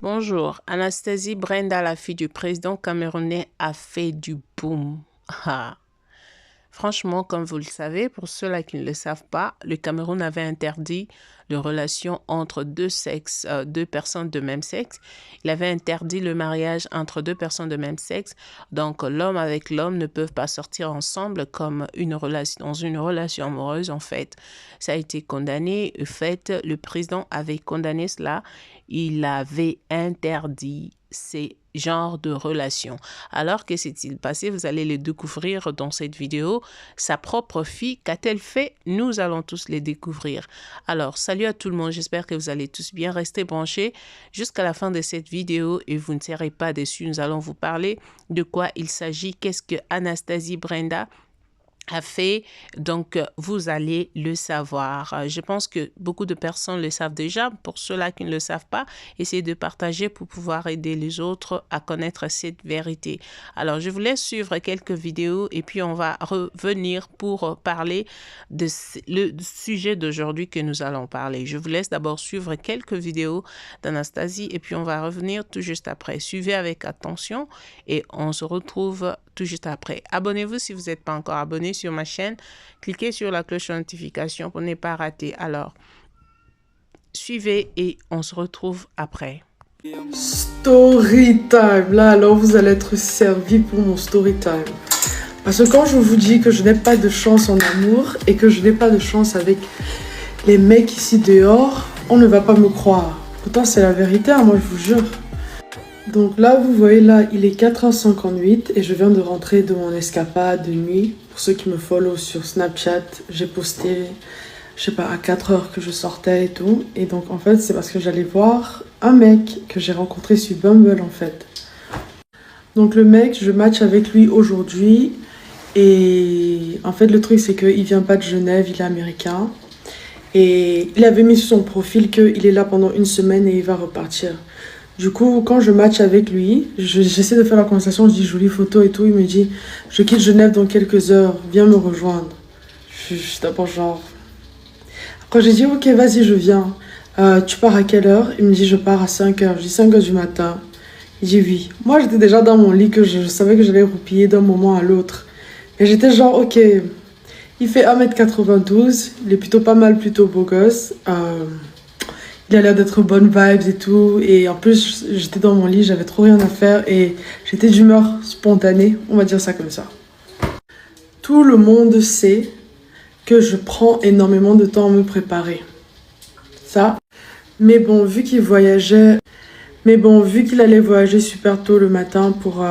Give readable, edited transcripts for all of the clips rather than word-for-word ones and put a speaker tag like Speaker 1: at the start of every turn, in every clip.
Speaker 1: Bonjour, Anastasie Brenda, la fille du président camerounais, a fait du boom. Ah. Franchement, comme vous le savez, pour ceux-là qui ne le savent pas, le Cameroun avait interdit les relations entre deux sexes, deux personnes de même sexe. Il avait interdit le mariage entre deux personnes de même sexe. Donc, l'homme avec l'homme ne peuvent pas sortir ensemble comme dans une relation amoureuse, en fait. Ça a été condamné. En fait, le président avait condamné cela. Il avait interdit ces genres de relations. Alors, que s'est-il passé? Vous allez le découvrir dans cette vidéo. Sa propre fille, qu'a-t-elle fait? Nous allons tous les découvrir. Alors, salut à tout le monde. J'espère que vous allez tous bien rester branchés jusqu'à la fin de cette vidéo et vous ne serez pas déçus. Nous allons vous parler de quoi il s'agit. Qu'est-ce que Anastasie Brenda a fait, donc vous allez le savoir. Je pense que beaucoup de personnes le savent déjà. Pour ceux-là qui ne le savent pas, essayez de partager pour pouvoir aider les autres à connaître cette vérité. Alors, je vous laisse suivre quelques vidéos et puis on va revenir pour parler de le sujet d'aujourd'hui que nous allons parler. Je vous laisse d'abord suivre quelques vidéos d'Anastasie et puis on va revenir tout juste après. Suivez avec attention et on se retrouve tout juste après. Abonnez-vous si vous n'êtes pas encore abonné sur ma chaîne. Cliquez sur la cloche de notification pour ne pas rater. Alors, suivez et on se retrouve après.
Speaker 2: Story time. Là, alors vous allez être servi pour mon story time. Parce que quand je vous dis que je n'ai pas de chance en amour et que je n'ai pas de chance avec les mecs ici dehors, on ne va pas me croire. Pourtant, c'est la vérité, hein, moi je vous jure. Donc là, vous voyez là, il est 4h58 et je viens de rentrer de mon escapade de nuit. Pour ceux qui me follow sur Snapchat, j'ai posté, je sais pas, à 4h que je sortais et tout. Et donc en fait, c'est parce que j'allais voir un mec que j'ai rencontré sur Bumble en fait. Donc le mec, je match avec lui aujourd'hui. Et en fait, le truc c'est qu'il vient pas de Genève, il est américain. Et il avait mis sur son profil qu'il est là pendant une semaine et il va repartir. Du coup, quand je match avec lui, j'essaie de faire la conversation, je dis jolie photo et tout. Il me dit, je quitte Genève dans quelques heures, viens me rejoindre. Je suis d'abord genre... Après j'ai dit, ok, vas-y, je viens. Tu pars à quelle heure? Il me dit, je pars à 5h. Je dis 5h du matin. Il dit oui. Moi, j'étais déjà dans mon lit, que je savais que j'allais roupiller d'un moment à l'autre. Et j'étais genre, ok, il fait 1m92, il est plutôt pas mal, plutôt beau gosse. Il a l'air d'être bonne vibes et tout. Et en plus, j'étais dans mon lit, j'avais trop rien à faire. Et j'étais d'humeur spontanée, on va dire ça comme ça. Tout le monde sait que je prends énormément de temps à me préparer. Ça. Mais bon, vu qu'il voyageait... Mais bon, vu qu'il allait voyager super tôt le matin pour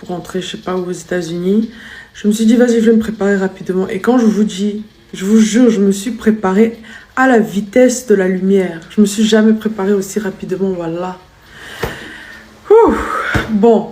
Speaker 2: rentrer, je sais pas où, aux États-Unis, je me suis dit, vas-y, je vais me préparer rapidement. Et quand je vous dis, je vous jure, je me suis préparée à la vitesse de la lumière. Je me suis jamais préparée aussi rapidement, voilà. Ouh. Bon,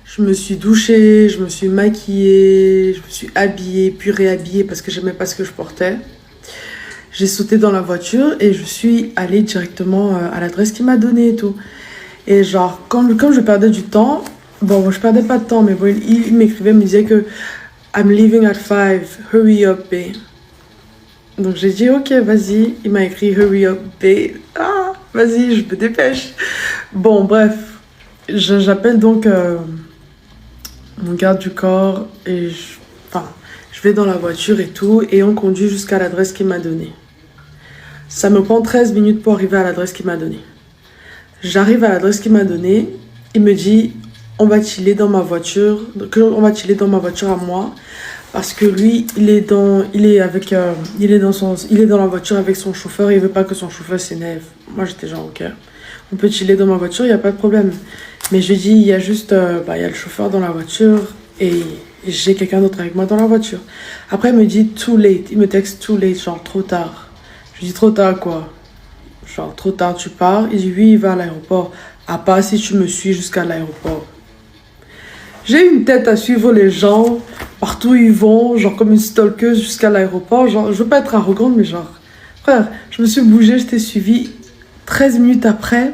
Speaker 2: je me suis douchée, je me suis maquillée, je me suis habillée, puis réhabillée parce que j'aimais pas ce que je portais. J'ai sauté dans la voiture et je suis allée directement à l'adresse qu'il m'a donnée et tout. Et genre, comme je perdais du temps, bon, je perdais pas de temps, mais bon, il m'écrivait, me disait que I'm leaving at 5, hurry up, babe. Donc j'ai dit, ok, vas-y. Il m'a écrit, hurry up, babe. Ah, vas-y, je me dépêche. Bon, bref, j'appelle donc mon garde du corps et je vais dans la voiture et tout, et on conduit jusqu'à l'adresse qu'il m'a donnée. Ça me prend 13 minutes pour arriver à l'adresse qu'il m'a donnée. J'arrive à l'adresse qu'il m'a donnée. Il me dit, on va chiller dans ma voiture. On va chiller dans ma voiture à moi. Parce que lui, il est dans la voiture avec son chauffeur. Et il veut pas que son chauffeur s'énerve. Moi, j'étais genre, ok. On peut chiller dans ma voiture, il n'y a pas de problème. Mais je lui dis, il y a juste, il y a le chauffeur dans la voiture. Et j'ai quelqu'un d'autre avec moi dans la voiture. Après, il me dit, too late. Il me texte, too late, genre, trop tard. Je lui dis, trop tard quoi? Genre, trop tard, tu pars? Il dit, oui, il va à l'aéroport. À part si tu me suis jusqu'à l'aéroport. J'ai une tête à suivre les gens, partout où ils vont, genre comme une stalkeuse jusqu'à l'aéroport. Genre, je veux pas être arrogante, mais genre, frère, je me suis bougée, je t'ai suivi. 13 minutes après,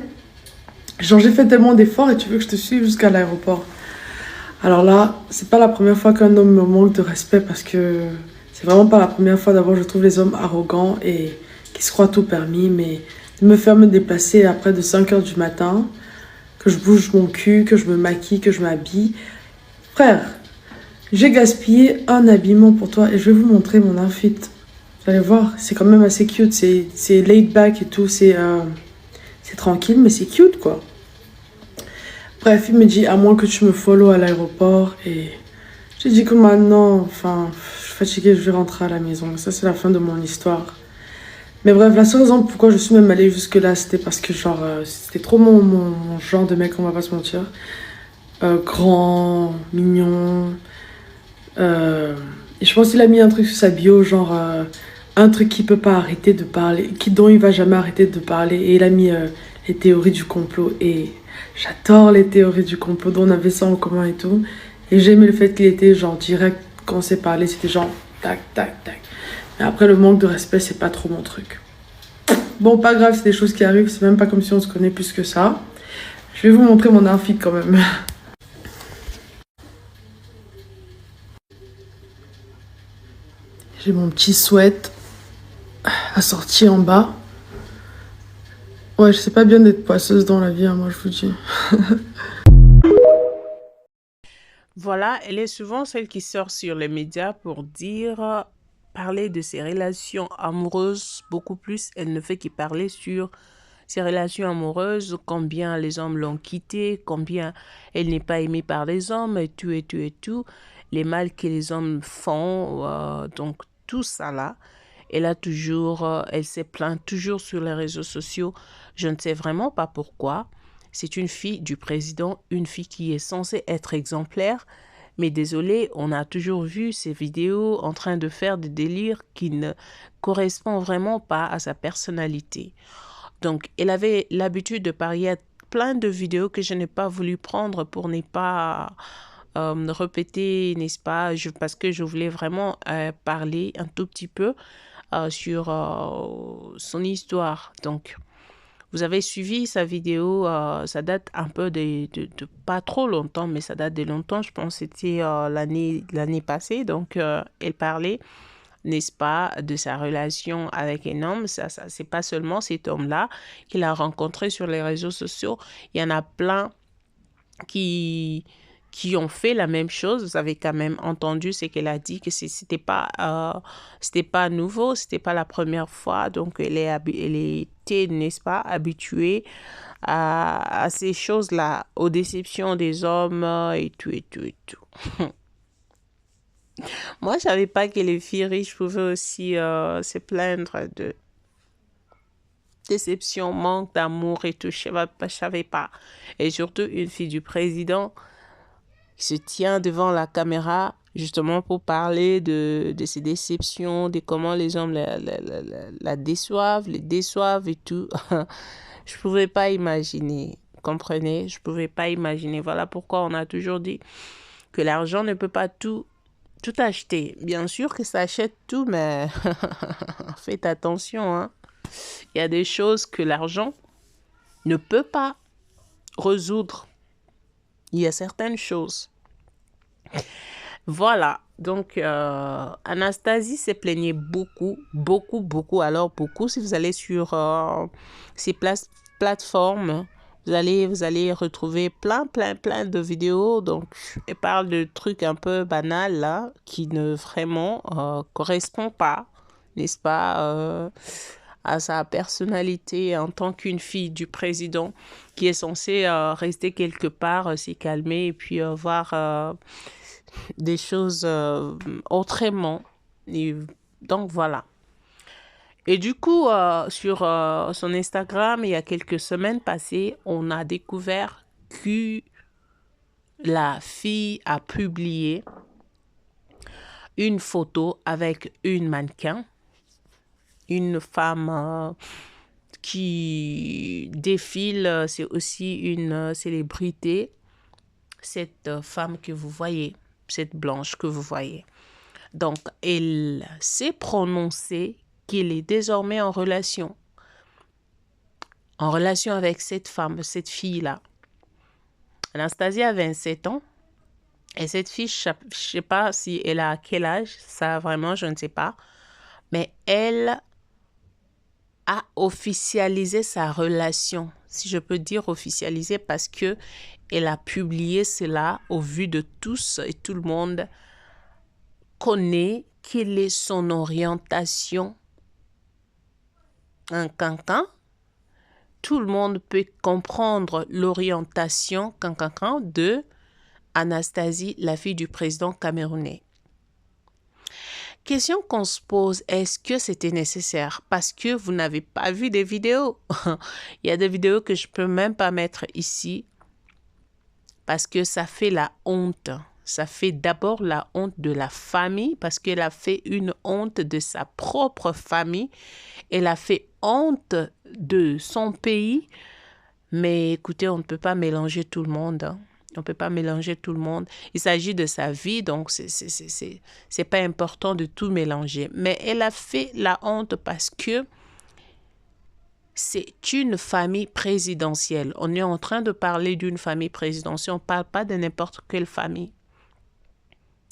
Speaker 2: genre, j'ai fait tellement d'efforts et tu veux que je te suive jusqu'à l'aéroport. Alors là, c'est pas la première fois qu'un homme me manque de respect parce que c'est vraiment pas la première fois. D'abord, je trouve les hommes arrogants et qui se croient tout permis, mais de me faire me déplacer après de 5 heures du matin, que je bouge mon cul, que je me maquille, que je m'habille. Frère, j'ai gaspillé un habillement pour toi et je vais vous montrer mon outfit. Vous allez voir, c'est quand même assez cute, c'est laid back et tout, c'est tranquille, mais c'est cute quoi. Bref, il me dit, à moins que tu me follow à l'aéroport. Et j'ai dit que maintenant, enfin, je suis fatiguée, je vais rentrer à la maison. Ça, c'est la fin de mon histoire. Mais bref, la seule raison pourquoi je suis même allée jusque-là, c'était parce que, genre, c'était trop mon genre de mec, on va pas se mentir. Grand, mignon. Et je pense qu'il a mis un truc sur sa bio, genre, un truc qui peut pas arrêter de parler, dont il va jamais arrêter de parler. Et il a mis les théories du complot. Et j'adore les théories du complot, dont on avait ça en commun et tout. Et j'aimais le fait qu'il était, genre, direct quand on s'est parlé, c'était genre, tac, tac, tac. Mais après, le manque de respect, c'est pas trop mon truc. Bon, pas grave, c'est des choses qui arrivent, c'est même pas comme si on se connaît plus que ça. Je vais vous montrer mon outfit quand même. J'ai mon petit sweat assorti en bas. Ouais, je sais pas bien d'être poisseuse dans la vie, hein, moi je vous dis.
Speaker 1: Voilà, elle est souvent celle qui sort sur les médias pour dire, parler de ses relations amoureuses beaucoup plus. Elle ne fait que parler sur ses relations amoureuses, combien les hommes l'ont quittée, combien elle n'est pas aimée par les hommes, et tout, et tout, et tout. Les mal que les hommes font, donc tout ça là. Elle s'est plainte toujours sur les réseaux sociaux. Je ne sais vraiment pas pourquoi. C'est une fille du président, une fille qui est censée être exemplaire. Mais désolé, on a toujours vu ces vidéos en train de faire des délires qui ne correspondent vraiment pas à sa personnalité. Donc, elle avait l'habitude de parier à plein de vidéos que je n'ai pas voulu prendre pour ne pas répéter, n'est-ce pas, parce que je voulais vraiment parler un tout petit peu sur son histoire. Donc, vous avez suivi sa vidéo, ça date un peu de pas trop longtemps, mais ça date de longtemps, je pense que c'était l'année passée. Donc, elle parlait, n'est-ce pas, de sa relation avec un homme. Ça c'est pas seulement cet homme-là qu'il a rencontré sur les réseaux sociaux. Il y en a plein qui qui ont fait la même chose. Vous avez quand même entendu ce qu'elle a dit, que c'était pas nouveau, c'était pas la première fois. Donc, elle était, n'est-ce pas, habituée à ces choses-là, aux déceptions des hommes et tout, et tout, et tout. Moi, je savais pas que les filles riches pouvaient aussi se plaindre de déception, manque d'amour et tout. Je savais pas. Et surtout, une fille du président qui se tient devant la caméra justement pour parler de ses déceptions, de comment les hommes la déçoivent, les déçoivent et tout. Je pouvais pas imaginer, comprenez? Je pouvais pas imaginer. Voilà pourquoi on a toujours dit que l'argent ne peut pas tout acheter. Bien sûr que ça achète tout, mais faites attention, hein. Il y a des choses que l'argent ne peut pas résoudre. Il y a certaines choses. Voilà, donc Anastasie s'est plaignée beaucoup, beaucoup, beaucoup. Alors beaucoup, si vous allez sur ces plateformes, vous allez retrouver plein de vidéos. Donc, elle parle de trucs un peu banals là, qui ne vraiment correspondent pas, n'est-ce pas, à sa personnalité en tant qu'une fille du président qui est censée rester quelque part, s'y calmer et puis voir des choses autrement. Et donc voilà. Et du coup, sur son Instagram, il y a quelques semaines passées, on a découvert que la fille a publié une photo avec une mannequin, une femme qui défile, c'est aussi une célébrité, cette femme que vous voyez, cette blanche que vous voyez. Donc, elle s'est prononcée qu'il est désormais en relation avec cette femme, cette fille-là. Anastasia a 27 ans. Et cette fille, je ne sais pas si elle a quel âge, ça vraiment, je ne sais pas. Mais elle a officialisé sa relation. Si je peux dire officialisé, parce que elle a publié cela au vu de tous et tout le monde connaît quelle est son orientation en cancan. Tout le monde peut comprendre l'orientation cancan de Anastasie, la fille du président camerounais. Question qu'on se pose, est-ce que c'était nécessaire? Parce que vous n'avez pas vu des vidéos. Il y a des vidéos que je ne peux même pas mettre ici parce que ça fait la honte. Ça fait d'abord la honte de la famille parce qu'elle a fait une honte de sa propre famille. Elle a fait honte de son pays. Mais écoutez, on ne peut pas mélanger tout le monde. On ne peut pas mélanger tout le monde. Il s'agit de sa vie, donc c'est pas important de tout mélanger. Mais elle a fait la honte parce que c'est une famille présidentielle. On est en train de parler d'une famille présidentielle. On ne parle pas de n'importe quelle famille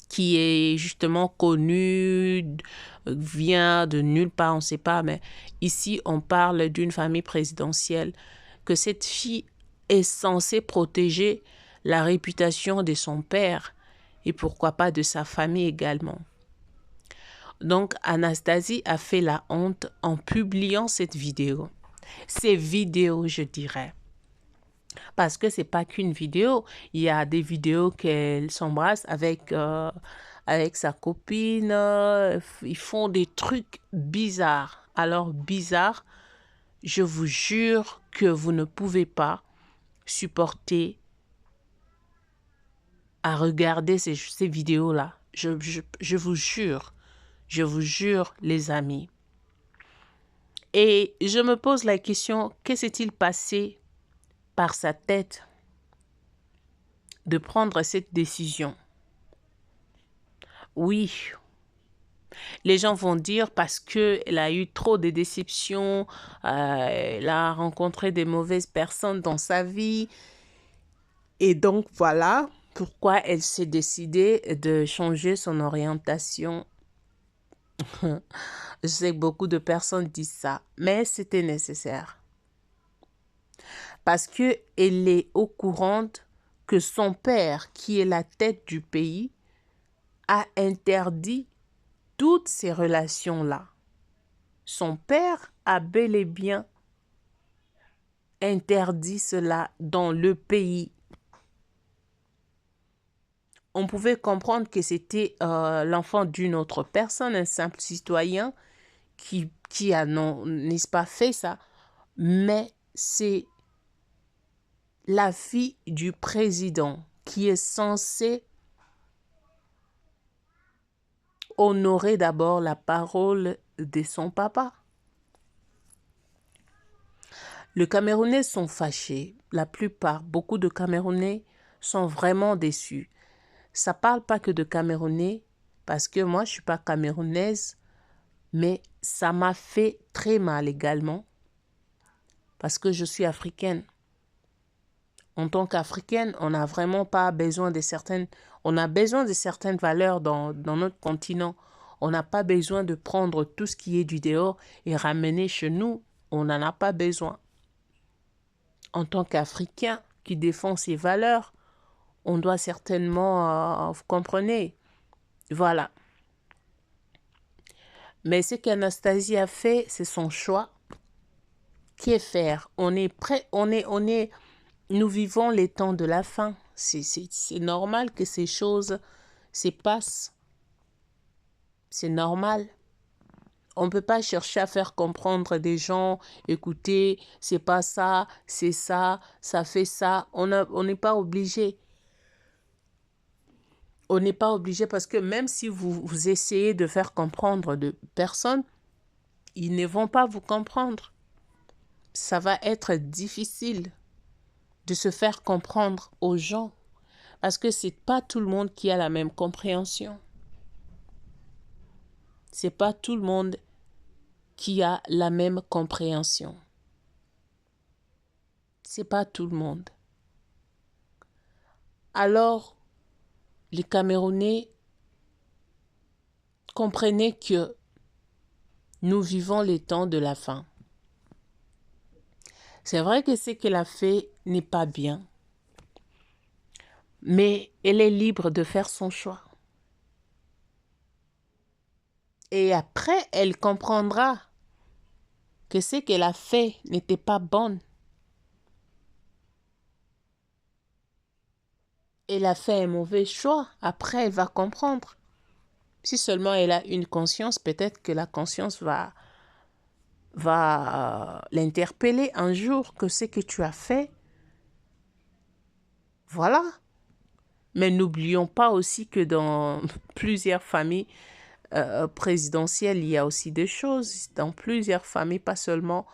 Speaker 1: qui est justement connue, vient de nulle part, on ne sait pas. Mais ici, on parle d'une famille présidentielle, que cette fille est censée protéger la réputation de son père et pourquoi pas de sa famille également. Donc, Anastasie a fait la honte en publiant cette vidéo. Ces vidéos, je dirais. Parce que c'est pas qu'une vidéo. Il y a des vidéos qu'elle s'embrasse avec sa copine. Ils font des trucs bizarres. Alors, bizarres, je vous jure que vous ne pouvez pas supporter à regarder ces vidéos-là. Je vous jure, les amis. Et je me pose la question, que s'est-il passé par sa tête de prendre cette décision? Oui, les gens vont dire parce qu'elle a eu trop de déceptions, elle a rencontré des mauvaises personnes dans sa vie. Et donc, voilà pourquoi elle s'est décidée de changer son orientation. Je sais que beaucoup de personnes disent ça, mais c'était nécessaire. Parce qu'elle est au courant que son père, qui est la tête du pays, a interdit toutes ces relations-là. Son père a bel et bien interdit cela dans le pays. On pouvait comprendre que c'était l'enfant d'une autre personne, un simple citoyen qui a, non, n'est-ce pas, fait ça. Mais c'est la fille du président qui est censée honorer d'abord la parole de son papa. Les Camerounais sont fâchés. La plupart, beaucoup de Camerounais sont vraiment déçus. Ça ne parle pas que de Camerounais, parce que moi, je ne suis pas camerounaise, mais ça m'a fait très mal également, parce que je suis africaine. En tant qu'Africaine, on n'a vraiment pas besoin de certaines... On a besoin de certaines valeurs dans notre continent. On n'a pas besoin de prendre tout ce qui est du dehors et ramener chez nous. On n'en a pas besoin. En tant qu'Africain qui défend ses valeurs, on doit certainement... vous comprenez? Voilà. Mais ce qu'Anastasie a fait, c'est son choix. Qu'est faire? On est prêt, nous vivons les temps de la fin. C'est normal que ces choses se passent. C'est normal. On ne peut pas chercher à faire comprendre des gens, écoutez, c'est pas ça, c'est ça, ça fait ça. On n'est pas obligé. On n'est pas obligé parce que même si vous essayez de faire comprendre de personnes, ils ne vont pas vous comprendre. Ça va être difficile de se faire comprendre aux gens parce que c'est pas tout le monde qui a la même compréhension. C'est pas tout le monde qui a la même compréhension. C'est pas tout le monde. Alors, les Camerounais comprenaient que nous vivons les temps de la fin. C'est vrai que ce qu'elle a fait n'est pas bien, mais elle est libre de faire son choix. Et après, elle comprendra que ce qu'elle a fait n'était pas bon. Elle a fait un mauvais choix. Après, elle va comprendre. Si seulement elle a une conscience, peut-être que la conscience va l'interpeller un jour que ce que tu as fait, voilà. Mais n'oublions pas aussi que dans plusieurs familles présidentielles, il y a aussi des choses. Dans plusieurs familles, pas seulement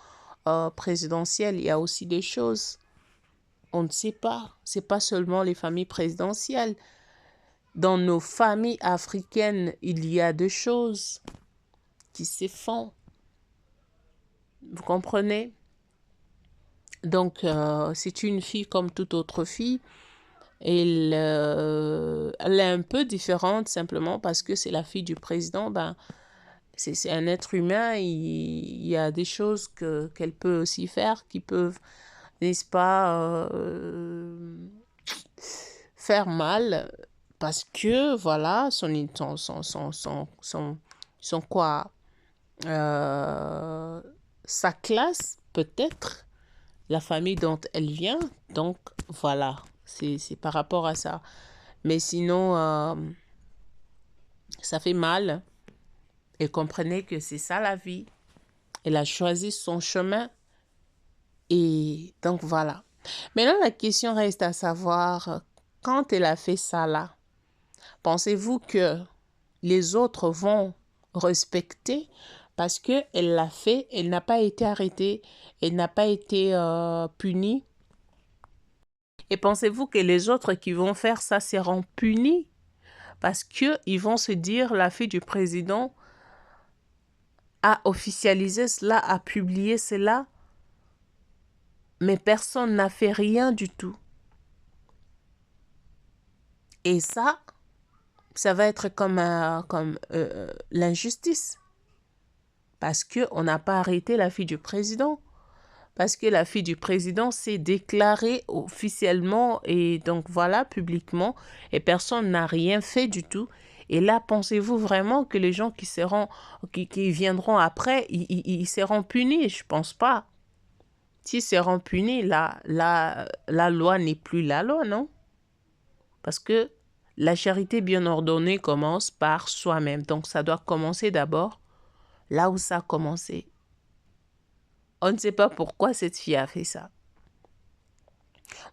Speaker 1: présidentielles, il y a aussi des choses. On ne sait pas. C'est pas seulement les familles présidentielles. Dans nos familles africaines, il y a des choses qui se font. Vous comprenez? Donc, c'est une fille comme toute autre fille. Elle est un peu différente simplement parce que c'est la fille du président. Ben, c'est un être humain. Il y a des choses qu'elle peut aussi faire qui peuvent, n'est-ce pas, faire mal. Parce que, voilà, son quoi, sa classe, peut-être, la famille dont elle vient. Donc, voilà, c'est par rapport à ça. Mais sinon, ça fait mal. Et comprenez que c'est ça la vie. Elle a choisi son chemin. Et donc, voilà. Maintenant, la question reste à savoir, quand elle a fait ça là, pensez-vous que les autres vont respecter parce qu'elle l'a fait, elle n'a pas été arrêtée, elle n'a pas été punie? Et pensez-vous que les autres qui vont faire ça seront punis parce qu'ils vont se dire la fille du président a officialisé cela, a publié cela, mais personne n'a fait rien du tout. Et ça va être comme l'injustice parce qu'on n'a pas arrêté la fille du président. Parce que la fille du président s'est déclarée officiellement et donc voilà, publiquement, et personne n'a rien fait du tout. Et là, pensez-vous vraiment que les gens qui viendront après, ils seront punis? Je pense pas. S'ils seront punis, la loi n'est plus la loi, non? Parce que la charité bien ordonnée commence par soi-même. Donc ça doit commencer d'abord là où ça a commencé. On ne sait pas pourquoi cette fille a fait ça.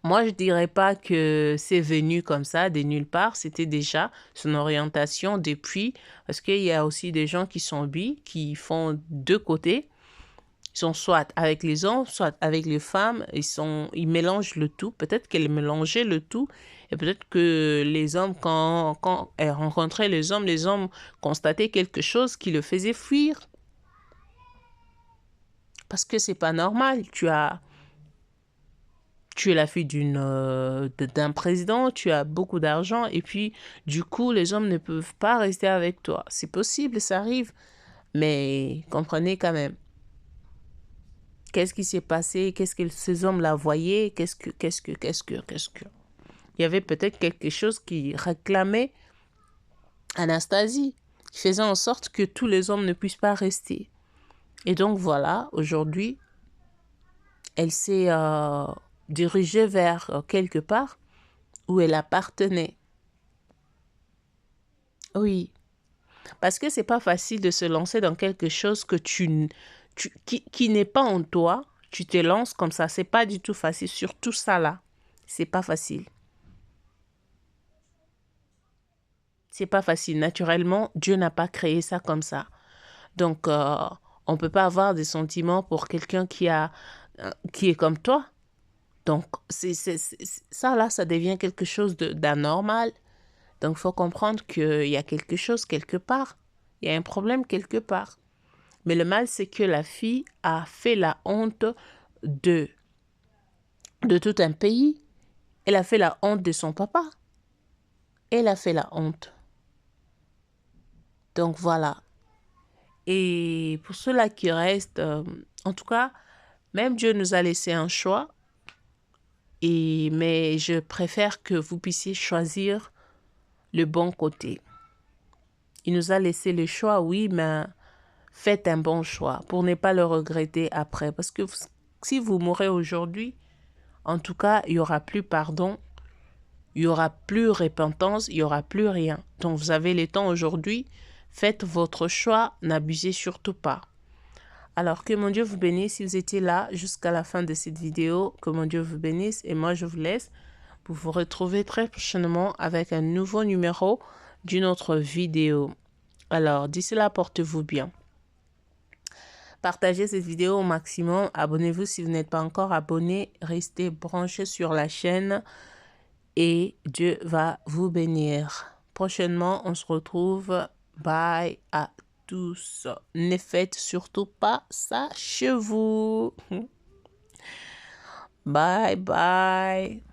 Speaker 1: Moi, je dirais pas que c'est venu comme ça, de nulle part. C'était déjà son orientation depuis. Parce qu'il y a aussi des gens qui sont bi, qui font deux côtés. Ils sont soit avec les hommes, soit avec les femmes. Ils mélangent le tout. Peut-être qu'elle mélangeait le tout. Et peut-être que les hommes, quand elle rencontrait les hommes constataient quelque chose qui le faisait fuir. Parce que c'est pas normal. Tu es la fille d'un président, tu as beaucoup d'argent et puis du coup les hommes ne peuvent pas rester avec toi. C'est possible, ça arrive, mais comprenez quand même. Qu'est-ce qui s'est passé? Qu'est-ce que ces hommes la voyaient? Qu'est-ce que... Il y avait peut-être quelque chose qui réclamait Anastasie, qui faisait en sorte que tous les hommes ne puissent pas rester. Et donc voilà, aujourd'hui, elle s'est dirigée vers quelque part où elle appartenait. Oui, parce que c'est pas facile de se lancer dans quelque chose que qui n'est pas en toi. Tu te lances comme ça, c'est pas du tout facile. Surtout ça là, c'est pas facile. C'est pas facile. Naturellement, Dieu n'a pas créé ça comme ça. Donc, on peut pas avoir des sentiments pour quelqu'un qui est comme toi. Donc, ça là, ça devient quelque chose d'anormal. Donc, il faut comprendre qu'il y a quelque chose quelque part. Il y a un problème quelque part. Mais le mal, c'est que la fille a fait la honte de tout un pays. Elle a fait la honte de son papa. Elle a fait la honte. Donc, voilà. Et pour ceux-là qui restent, en tout cas, Même Dieu nous a laissé un choix, mais je préfère que vous puissiez choisir le bon côté. Il nous a laissé le choix, oui, mais faites un bon choix pour ne pas le regretter après. Parce que si vous mourrez aujourd'hui, en tout cas, il n'y aura plus pardon, il n'y aura plus repentance, il n'y aura plus rien. Donc, vous avez le temps aujourd'hui, faites votre choix, n'abusez surtout pas. Alors, que mon Dieu vous bénisse si vous étiez là jusqu'à la fin de cette vidéo. Que mon Dieu vous bénisse et moi, je vous laisse pour vous retrouver très prochainement avec un nouveau numéro d'une autre vidéo. Alors, d'ici là, portez-vous bien. Partagez cette vidéo au maximum. Abonnez-vous si vous n'êtes pas encore abonné. Restez branchés sur la chaîne et Dieu va vous bénir. Prochainement, on se retrouve. Bye à tous. Ne faites surtout pas ça chez vous. Bye bye.